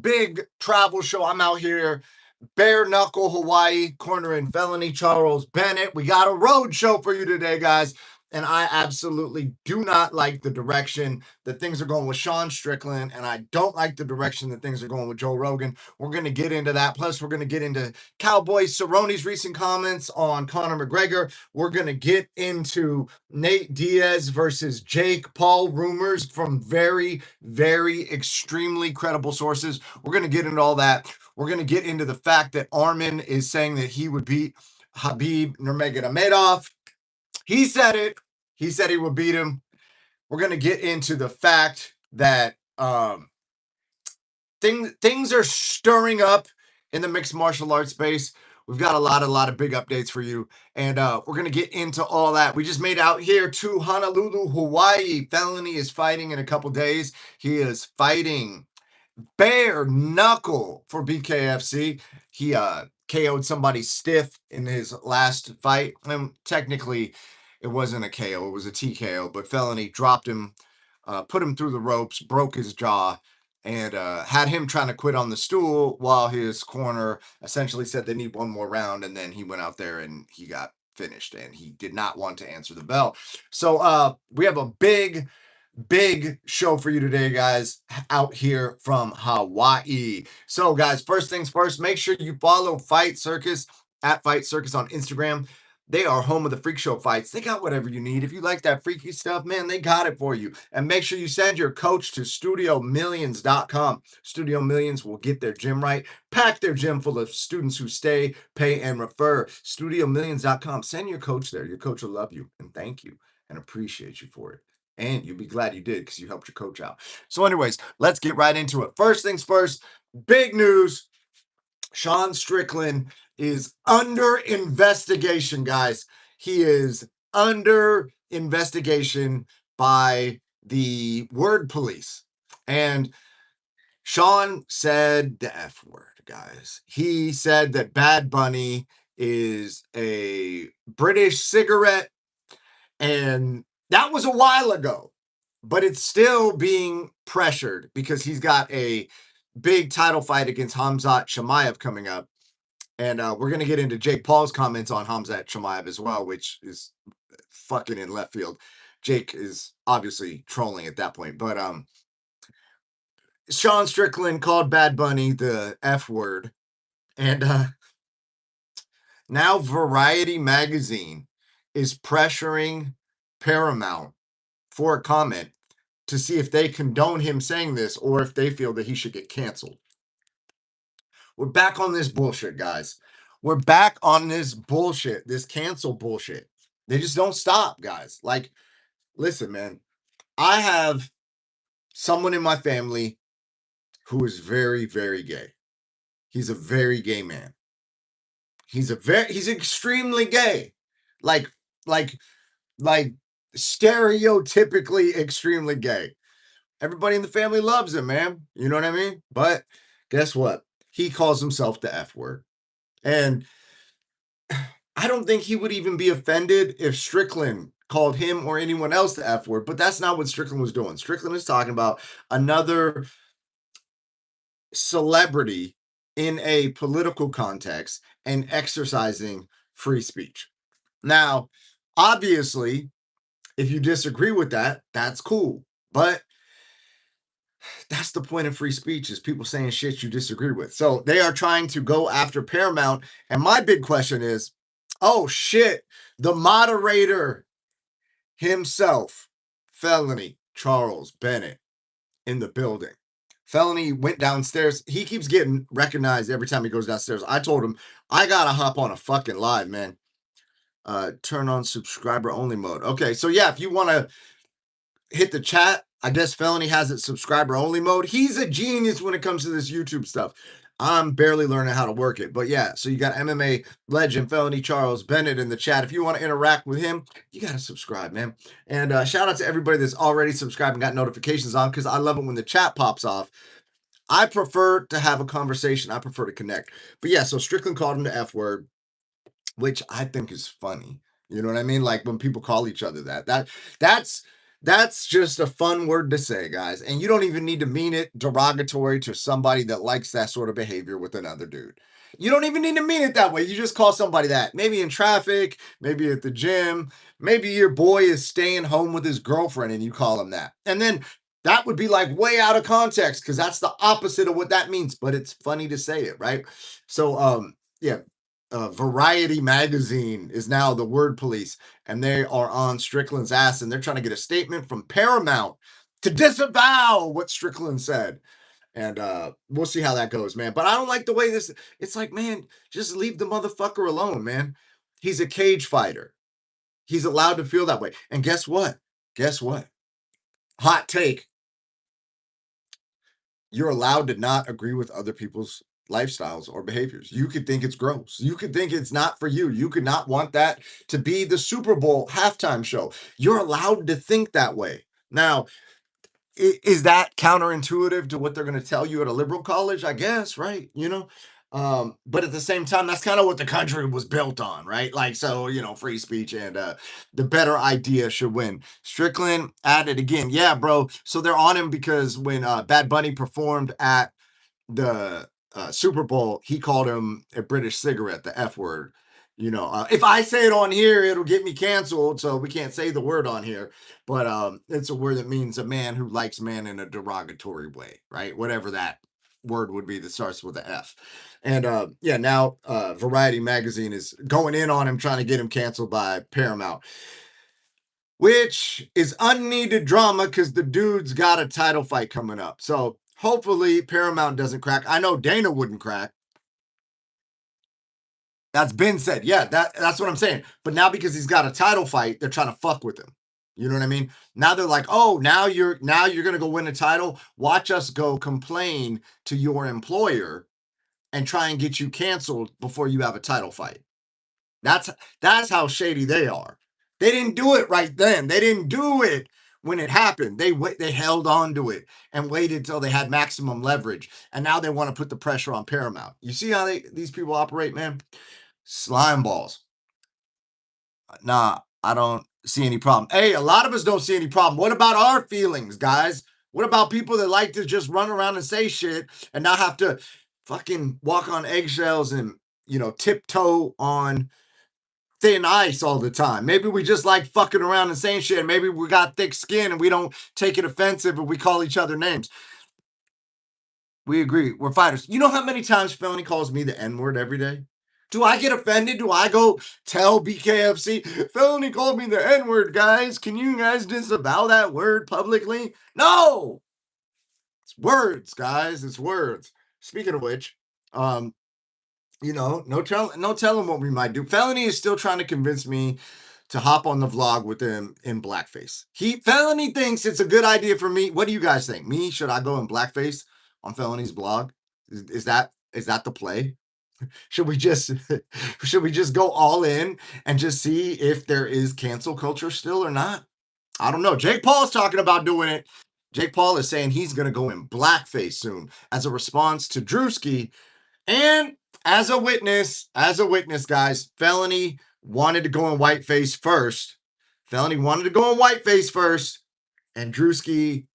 big travel show. I'm out here, bare knuckle Hawaii, cornering felony Charles Bennett. We got a road show for you today, guys. And I absolutely do not like the direction that things are going with Sean Strickland, and I don't like the direction that things are going with Joe Rogan. We're going to get into that. Plus, we're going to get into Cowboy Cerrone's recent comments on Conor McGregor. We're going to get into Nate Diaz versus Jake Paul rumors from very, very extremely credible sources. We're going to get into all that. We're going to get into the fact that Armin is saying that he would beat Habib Nurmagomedov. He said it. He said he would beat him. We're going to get into the fact that things are stirring up in the mixed martial arts space. We've got a lot of big updates for you, and we're going to get into all that. We just made out here to Honolulu, Hawaii. Felony is fighting in a couple days. He is fighting bare knuckle for BKFC. He KO'd somebody stiff in his last fight. And technically, it wasn't a KO. It was a TKO. But Felony dropped him, put him through the ropes, broke his jaw, and had him trying to quit on the stool while his corner essentially said they need one more round. And then he went out there and he got finished. And he did not want to answer the bell. So we have a big show for you today, guys, out here from Hawaii. So, guys, first things first, make sure you follow Fight Circus at Fight Circus on Instagram. They are home of the freak show fights. They got whatever you need. If you like that freaky stuff, man, they got it for you. And make sure you send your coach to studiomillions.com. Studio Millions will get their gym right, pack their gym full of students who stay, pay, and refer. Studiomillions.com. Send your coach there. Your coach will love you and thank you and appreciate you for it. And you'll be glad you did because you helped your coach out. So anyways, let's get right into it. First things first, big news. Sean Strickland is under investigation, guys. He is under investigation by the word police. And Sean said the F word, guys. He said that Bad Bunny is a British cigarette, and that was a while ago, but it's still being pressured because he's got a big title fight against Khamzat Chimaev coming up. And we're going to get into Jake Paul's comments on Khamzat Chimaev as well, which is fucking in left field. Jake is obviously trolling at that point. But Sean Strickland called Bad Bunny the F word. And now Variety magazine is pressuring Paramount for a comment to see if they condone him saying this or if they feel that he should get canceled. We're back on this bullshit, guys. We're back on this bullshit, this cancel bullshit. They just don't stop, guys. Like, listen, man, I have someone in my family who is very, very gay. He's a very gay man. He's extremely gay. Like stereotypically extremely gay. Everybody in the family loves him, man. You know what I mean? But guess what? He calls himself the F word. And I don't think he would even be offended if Strickland called him or anyone else the F word, but that's not what Strickland was doing. Strickland is talking about another celebrity in a political context and exercising free speech. Now, obviously, if you disagree with that, that's cool. But that's the point of free speech, is people saying shit you disagree with. So they are trying to go after Paramount. And my big question is, oh shit, the moderator himself, Felony Charles Bennett, in the building. Felony went downstairs. He keeps getting recognized every time he goes downstairs. I told him, I gotta hop on a fucking live, man. Turn on subscriber only mode. Okay, so yeah, if you want to hit the chat, I guess Felony has it subscriber only mode. He's a genius when it comes to this YouTube stuff. I'm barely learning how to work it. But yeah, so you got MMA legend Felony Charles Bennett in the chat. If you want to interact with him, you got to subscribe, man. And shout out to everybody that's already subscribed and got notifications on, because I love it when the chat pops off. I prefer to have a conversation. I prefer to connect. But yeah, so Strickland called him the F word, which I think is funny. You know what I mean? Like when people call each other that. That's That's just a fun word to say, guys. And you don't even need to mean it derogatory to somebody that likes that sort of behavior with another dude. You don't even need to mean it that way. You just call somebody that. Maybe in traffic, maybe at the gym, maybe your boy is staying home with his girlfriend and you call him that. And then that would be like way out of context because that's the opposite of what that means, but it's funny to say it, right? So, yeah, Variety magazine is now the word police, and they are on Strickland's ass, and they're trying to get a statement from Paramount to disavow what Strickland said. And we'll see how that goes, man. But I don't like the way this. It's like, man, just leave the motherfucker alone, man. He's a cage fighter. He's allowed to feel that way. And guess what? Guess what? Hot take. You're allowed to not agree with other people's lifestyles or behaviors. You could think it's gross. You could think it's not for you. You could not want that to be the Super Bowl halftime show. You're allowed to think that way. Now, is that counterintuitive to what they're going to tell you at a liberal college? I guess, right? But at the same time, that's kind of what the country was built on, right? Like, so, free speech and the better idea should win. Strickland added again, yeah, bro. So they're on him because when Bad Bunny performed at the Super Bowl, he called him a British cigarette, the F word. If I say it on here, it'll get me canceled. So we can't say the word on here. But it's a word that means a man who likes man in a derogatory way, right? Whatever that word would be that starts with a F. And yeah, now Variety magazine is going in on him, trying to get him canceled by Paramount, which is unneeded drama because the dude's got a title fight coming up. So hopefully Paramount doesn't crack. I know Dana wouldn't crack. That's been said. Yeah, that's what I'm saying. But now because he's got a title fight, they're trying to fuck with him. You know what I mean? Now they're like, oh, now you're gonna go win a title. Watch us go complain to your employer and try and get you canceled before you have a title fight. That's that's how shady they are. They didn't do it right then. They didn't do it when it happened. They held on to it and waited till they had maximum leverage. And now they want to put the pressure on Paramount. You see how these people operate, man? Slime balls. Nah, I don't see any problem. Hey, a lot of us don't see any problem. What about our feelings, guys? What about people that like to just run around and say shit and not have to fucking walk on eggshells and, tiptoe on thin ice all the time? Maybe we just like fucking around and saying shit. Maybe we got thick skin and we don't take it offensive and we call each other names. We agree. We're fighters. You know how many times Felony calls me the N word every day? Do I get offended? Do I go tell BKFC, Felony called me the N word, guys? Can you guys disavow that word publicly? No! It's words, guys. It's words. Speaking of which, no telling what we might do. Felony is still trying to convince me to hop on the vlog with him in blackface. Felony thinks it's a good idea for me. What do you guys think? Should I go in blackface on Felony's blog? Is that the play? Should we just should we just go all in and just see if there is cancel culture still or not? I don't know. Jake Paul's talking about doing it. Jake Paul is saying he's going to go in blackface soon as a response to Drewski. And as a witness, guys, Felony wanted to go in whiteface first. Felony wanted to go in whiteface first, and Drewski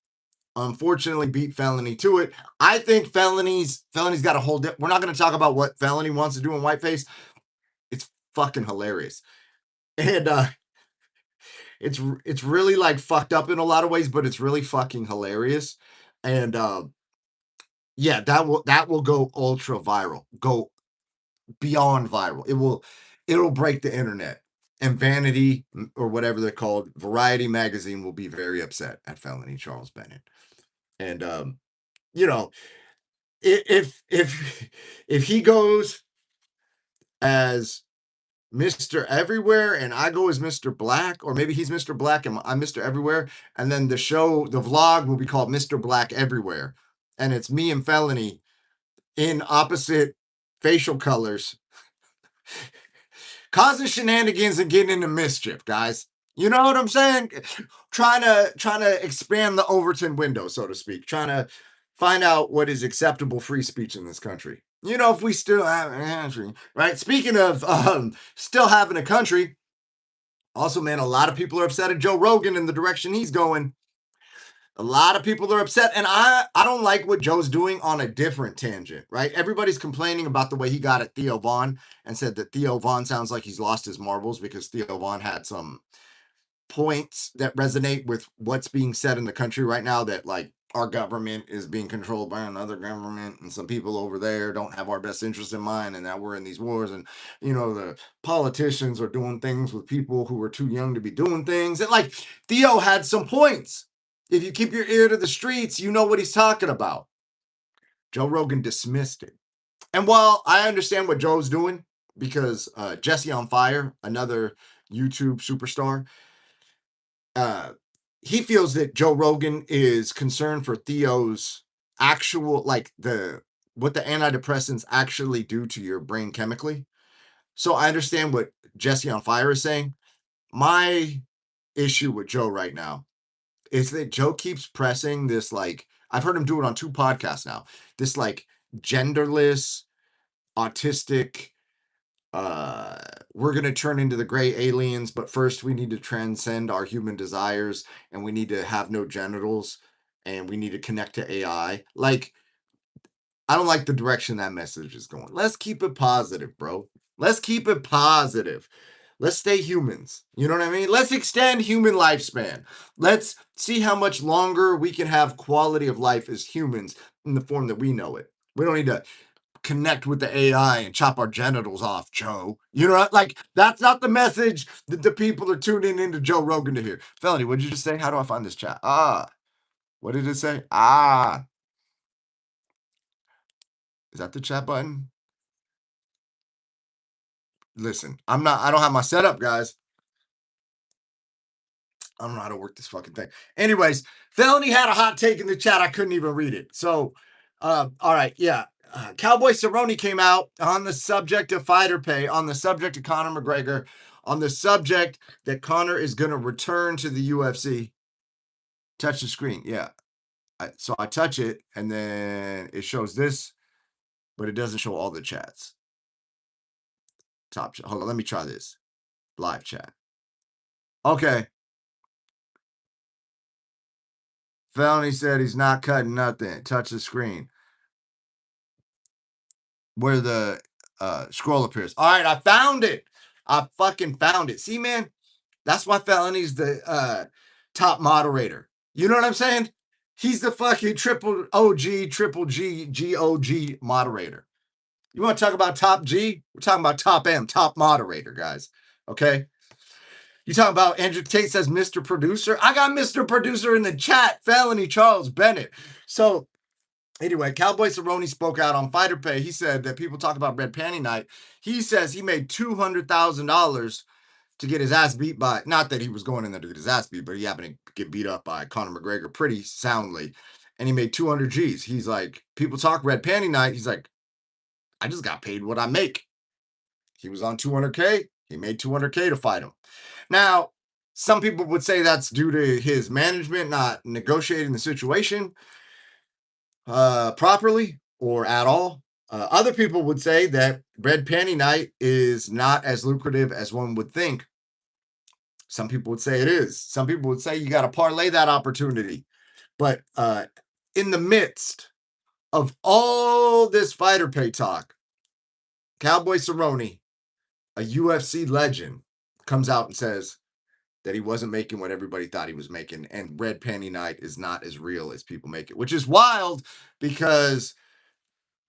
unfortunately beat Felony to it. I think Felony's got a whole we're not going to talk about what Felony wants to do in whiteface. It's fucking hilarious. And it's really like fucked up in a lot of ways, but it's really fucking hilarious. And yeah, that will go ultra viral. Go beyond viral. It'll break the internet. And Vanity or whatever they're called, Variety magazine will be very upset at Felony Charles Bennett. And you know, if he goes as Mr. Everywhere and I go as Mr. Black, or maybe he's Mr. Black and I'm Mr. Everywhere, and then the vlog will be called Mr. Black Everywhere, and it's me and Felony in opposite facial colors, causing shenanigans and getting into mischief, guys. You know what I'm saying? Trying to expand the Overton window, so to speak. Trying to find out what is acceptable free speech in this country. If we still have a country, right? Speaking of still having a country, Also, man, a lot of people are upset at Joe Rogan and the direction he's going. A lot of people are upset, and I don't like what Joe's doing on a different tangent, right? Everybody's complaining about the way he got at Theo Vaughn and said that Theo Vaughn sounds like he's lost his marbles because Theo Vaughn had some points that resonate with what's being said in the country right now, that like our government is being controlled by another government and some people over there don't have our best interest in mind, and that we're in these wars, and the politicians are doing things with people who are too young to be doing things. And like Theo had some points. If you keep your ear to the streets, you know what he's talking about. Joe Rogan dismissed it. And while I understand what Joe's doing, because Jesse on Fire, another YouTube superstar, he feels that Joe Rogan is concerned for Theo's actual, like what the antidepressants actually do to your brain chemically. So I understand what Jesse on Fire is saying. My issue with Joe right now is that Joe keeps pressing this, like, I've heard him do it on 2 podcasts now, this like genderless, autistic, we're going to turn into the gray aliens, but first we need to transcend our human desires, and we need to have no genitals, and we need to connect to AI. Like, I don't like the direction that message is going. Let's keep it positive, bro. Let's keep it positive. Let's stay humans. You know what I mean? Let's extend human lifespan. Let's see how much longer we can have quality of life as humans in the form that we know it. We don't need to connect with the AI and chop our genitals off, Joe. You know, like that's not the message that the people are tuning into Joe Rogan to hear. Felony, what did you just say? How do I find this chat? What did it say? Is that the chat button? Listen, I don't have my setup, guys. I don't know how to work this fucking thing. Anyways, Felony had a hot take in the chat. I couldn't even read it. So, all right, yeah. Cowboy Cerrone came out on the subject of fighter pay, on the subject of Conor McGregor, on the subject that Conor is going to return to the UFC. Touch the screen, yeah. So I touch it, and then it shows this, but it doesn't show all the chats. Top chat. Hold on, let me try this. Live chat. Okay. Felony said he's not cutting nothing. Touch the screen where the scroll appears. All right, I found it. I fucking found it. See, man, that's why Felony's the top moderator. You know what I'm saying? He's the fucking triple OG, triple G, GOG moderator. You want to talk about top G? We're talking about top M, top moderator, guys. Okay? You talking about Andrew Tate says Mr. Producer? I got Mr. Producer in the chat, Felony Charles Bennett. So anyway, Cowboy Cerrone spoke out on fighter pay. He said that people talk about Red Panty Night. He says he made $200,000 to get his ass beat by, not that he was going in there to get his ass beat, but he happened to get beat up by Conor McGregor pretty soundly. And he made 200 G's. He's like, people talk Red Panty Night. He's like, I just got paid what I make. He was on 200K. He made 200K to fight him. Now, some people would say that's due to his management not negotiating the situation properly or at all. Other people would say that Red Panty Night is not as lucrative as one would think. Some people would say it is. Some people would say you got to parlay that opportunity. But in the midst of all this fighter pay talk, Cowboy Cerrone, a UFC legend, comes out and says that he wasn't making what everybody thought he was making, and Red Panty Night is not as real as people make it, which is wild because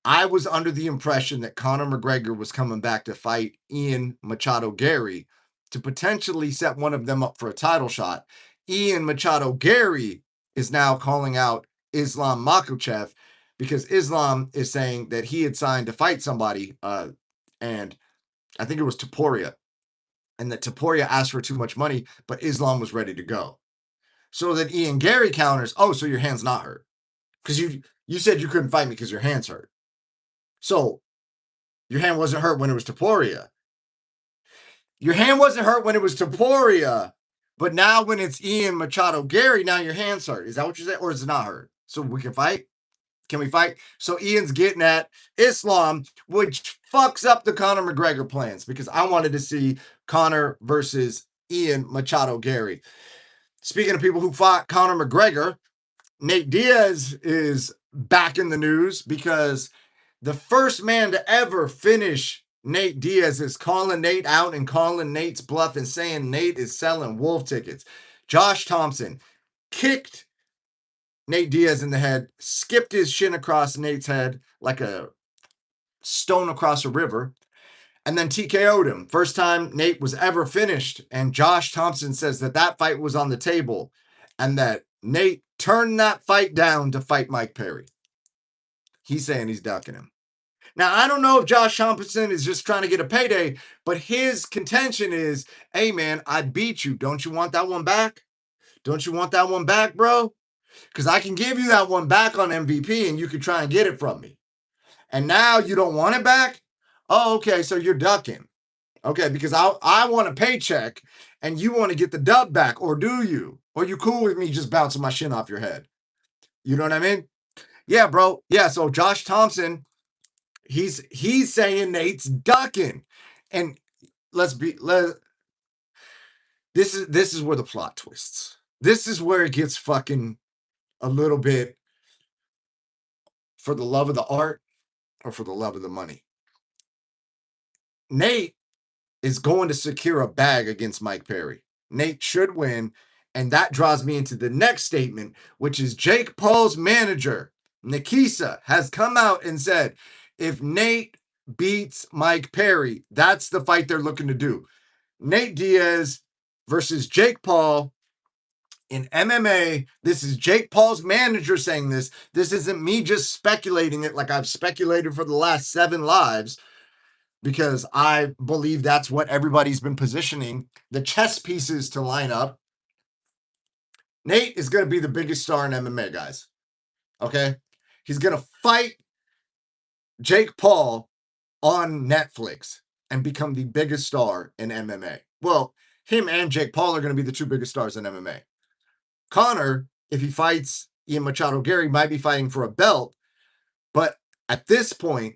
I was under the impression that Conor McGregor was coming back to fight Ian Machado Gary to potentially set one of them up for a title shot. Ian Machado Gary is now calling out Islam Makhachev because Islam is saying that he had signed to fight somebody, and I think it was Taporia, and that Taporia asked for too much money, but Islam was ready to go. So then Ian Gary counters, oh, so your hand's not hurt. Because you said you couldn't fight me because your hand's hurt. So your hand wasn't hurt when it was Taporia. Your hand wasn't hurt when it was Taporia, but now when it's Ian Machado Gary, now your hand's hurt. Is that what you said? Or is it not hurt? So we can fight? Can we fight? So Ian's getting at Islam, which fucks up the Conor McGregor plans because I wanted to see Conor versus Ian Machado Gary. Speaking of people who fought Conor McGregor, Nate Diaz is back in the news because the first man to ever finish Nate Diaz is calling Nate out and calling Nate's bluff and saying Nate is selling wolf tickets. Josh Thompson kicked Nate Diaz in the head, skipped his shin across Nate's head like a stone across a river, and then TKO'd him. First time Nate was ever finished. And Josh Thompson says that that fight was on the table and that Nate turned that fight down to fight Mike Perry. He's saying he's ducking him. Now, I don't know if Josh Thompson is just trying to get a payday, but his contention is, hey, man, I beat you. Don't you want that one back? Don't you want that one back, bro? Because I can give you that one back on MVP and you can try and get it from me. And now you don't want it back? Oh, okay, so you're ducking. Okay, because I want a paycheck and you want to get the dub back, or do you? Or you cool with me just bouncing my shin off your head? You know what I mean? Yeah, bro. Yeah, so Josh Thompson, he's saying Nate's ducking. And this is where the plot twists. This is where it gets fucking a little bit for the love of the art or for the love of the money. Nate is going to secure a bag against Mike Perry. Nate should win. And that draws me into the next statement, which is Jake Paul's manager, Nikisa, has come out and said, if Nate beats Mike Perry, that's the fight they're looking to do. Nate Diaz versus Jake Paul in MMA. This is Jake Paul's manager saying this. This isn't me just speculating it like I've speculated for the last 7 lives, because I believe that's what everybody's been positioning the chess pieces to line up. Nate is going to be the biggest star in MMA, guys. Okay? He's going to fight Jake Paul on Netflix and become the biggest star in MMA. Well, him and Jake Paul are going to be the 2 biggest stars in MMA. Conor, if he fights Ian Machado Gary, might be fighting for a belt. But at this point,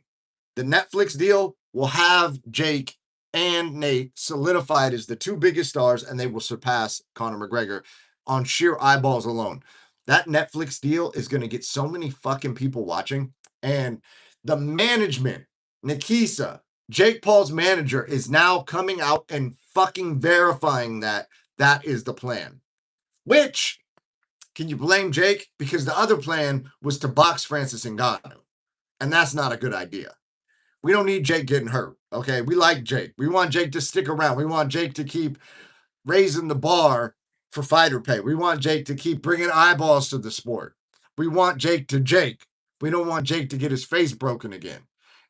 the Netflix deal will have Jake and Nate solidified as the 2 biggest stars, and they will surpass Conor McGregor on sheer eyeballs alone. That Netflix deal is going to get so many fucking people watching. And the management, Nikisa, Jake Paul's manager, is now coming out and fucking verifying that that is the plan. Which, can you blame Jake? Because the other plan was to box Francis Ngannou. And that's not a good idea. We don't need Jake getting hurt, okay? We like Jake. We want Jake to stick around. We want Jake to keep raising the bar for fighter pay. We want Jake to keep bringing eyeballs to the sport. We want Jake to Jake. We don't want Jake to get his face broken again.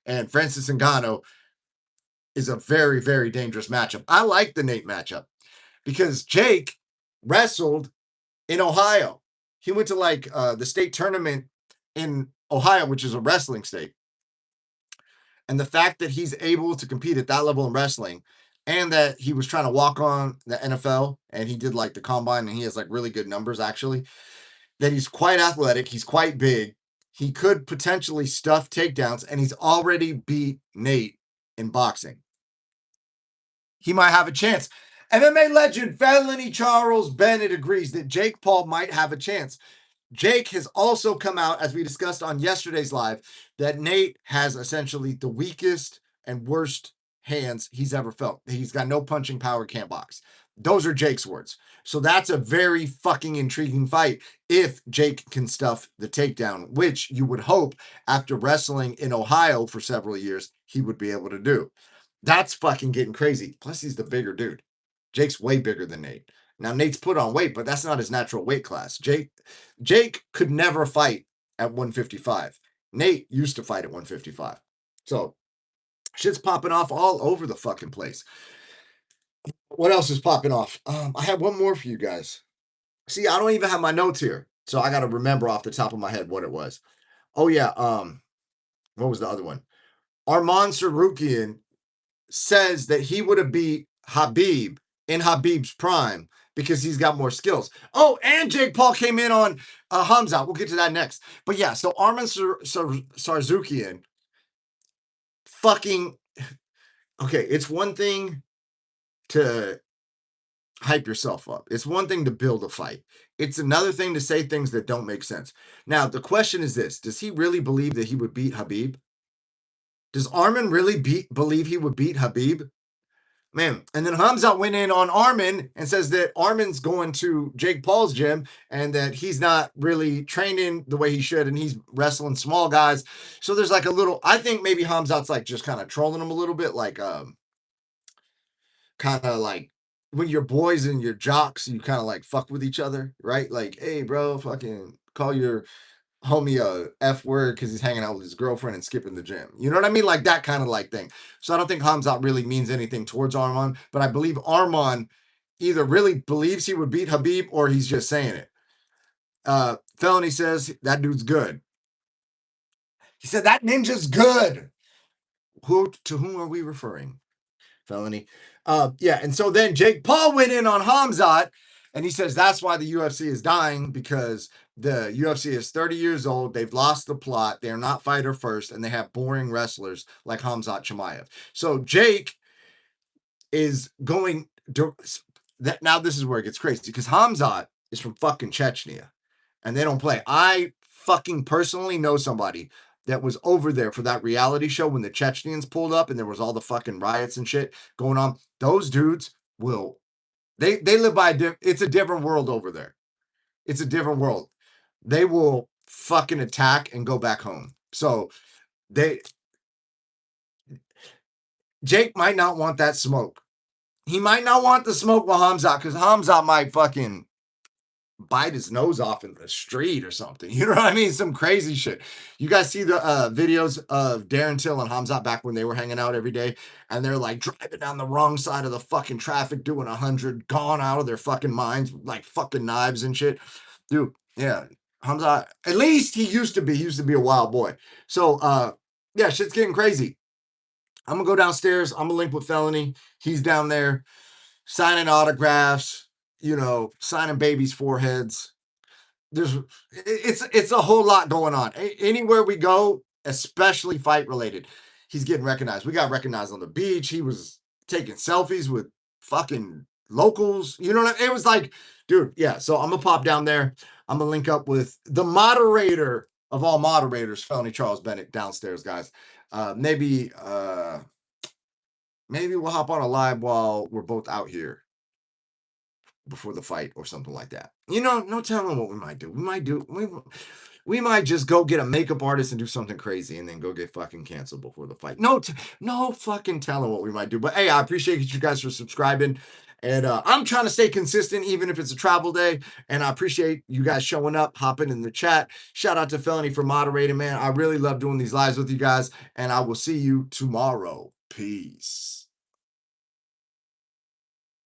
And Francis Ngannou is a very, very dangerous matchup. I like the Nate matchup because Jake wrestled in Ohio. He went to like the state tournament in Ohio, which is a wrestling state. And the fact that he's able to compete at that level in wrestling, and that he was trying to walk on the NFL and he did like the combine and he has like really good numbers actually, that he's quite athletic, he's quite big, he could potentially stuff takedowns, and he's already beat Nate in boxing. He might have a chance. MMA legend Felony Charles Bennett agrees that Jake Paul might have a chance. Jake has also come out, as we discussed on yesterday's live, that Nate has essentially the weakest and worst hands he's ever felt. He's got no punching power, can't box. Those are Jake's words. So that's a very fucking intriguing fight if Jake can stuff the takedown, which you would hope after wrestling in Ohio for several years, he would be able to do. That's fucking getting crazy. Plus, he's the bigger dude. Jake's way bigger than Nate. Now, Nate's put on weight, but that's not his natural weight class. Jake could never fight at 155. Nate used to fight at 155. So, shit's popping off all over the fucking place. What else is popping off? I have one more for you guys. See, I don't even have my notes here, so I got to remember off the top of my head what it was. Oh, yeah. What was the other one? Arman Sarukian says that he would have beat Habib in Habib's prime because he's got more skills. Oh, and Jake Paul came in on Hamza. We'll get to that next. But yeah, so Arman Sarukian fucking... Okay, it's one thing to hype yourself up. It's one thing to build a fight. It's another thing to say things that don't make sense. Now, the question is this: does he really believe that he would beat Habib? Does Armin really believe he would beat Habib? Man, and then Hamza went in on Armin and says that Armin's going to Jake Paul's gym and that he's not really training the way he should and he's wrestling small guys. So there's like a little, I think maybe Hamza's like just kind of trolling him a little bit, like kind of like when you're boys and you're jocks, you kind of like fuck with each other, right? Like, hey, bro, fucking call your homie a F word because he's hanging out with his girlfriend and skipping the gym. You know what I mean? Like that kind of like thing. So I don't think Hamzat really means anything towards Arman, but I believe Arman either really believes he would beat Habib or he's just saying it. Felony says that dude's good. He said that ninja's good. To whom are we referring? Felony. Yeah, and so then Jake Paul went in on Hamzat, and he says that's why the UFC is dying because the UFC is 30 years old. They've lost the plot. They're not fighter first, and they have boring wrestlers like Hamzat Chimaev. So Jake is going that now. This is where it gets crazy because Hamzat is from fucking Chechnya, and they don't play. I fucking personally know somebody that was over there for that reality show when the Chechnyans pulled up and there was all the fucking riots and shit going on. Those dudes will they live by it's a different world over there. It's a different world. They will fucking attack and go back home. So they Jake might not want that smoke. He might not want the smoke with Hamzat because Hamzat might fucking bite his nose off in the street or something. You know what I mean? Some crazy shit. You guys see the videos of Darren Till and Hamzat back when they were hanging out every day, and they're like driving down the wrong side of the fucking traffic, doing 100, gone out of their fucking minds, like fucking knives and shit. Dude, yeah. Hamzat, at least he used to be. He used to be a wild boy. So yeah, shit's getting crazy. I'm gonna go downstairs. I'm gonna link with Felony. He's down there signing autographs, signing babies' foreheads. It's a whole lot going on. Anywhere we go, especially fight related, he's getting recognized. We got recognized on the beach. He was taking selfies with fucking locals. You know what I mean? It was like, dude, yeah. So I'm gonna pop down there. I'm gonna link up with the moderator of all moderators, Felony Charles Bennett, downstairs, guys. Maybe we'll hop on a live while we're both out here before the fight or something like that. No telling what we might do. We might just go get a makeup artist and do something crazy and then go get fucking canceled before the fight. No fucking telling what we might do. But hey, I appreciate you guys for subscribing. And I'm trying to stay consistent, even if it's a travel day. And I appreciate you guys showing up, hopping in the chat. Shout out to Felony for moderating, man. I really love doing these lives with you guys. And I will see you tomorrow. Peace.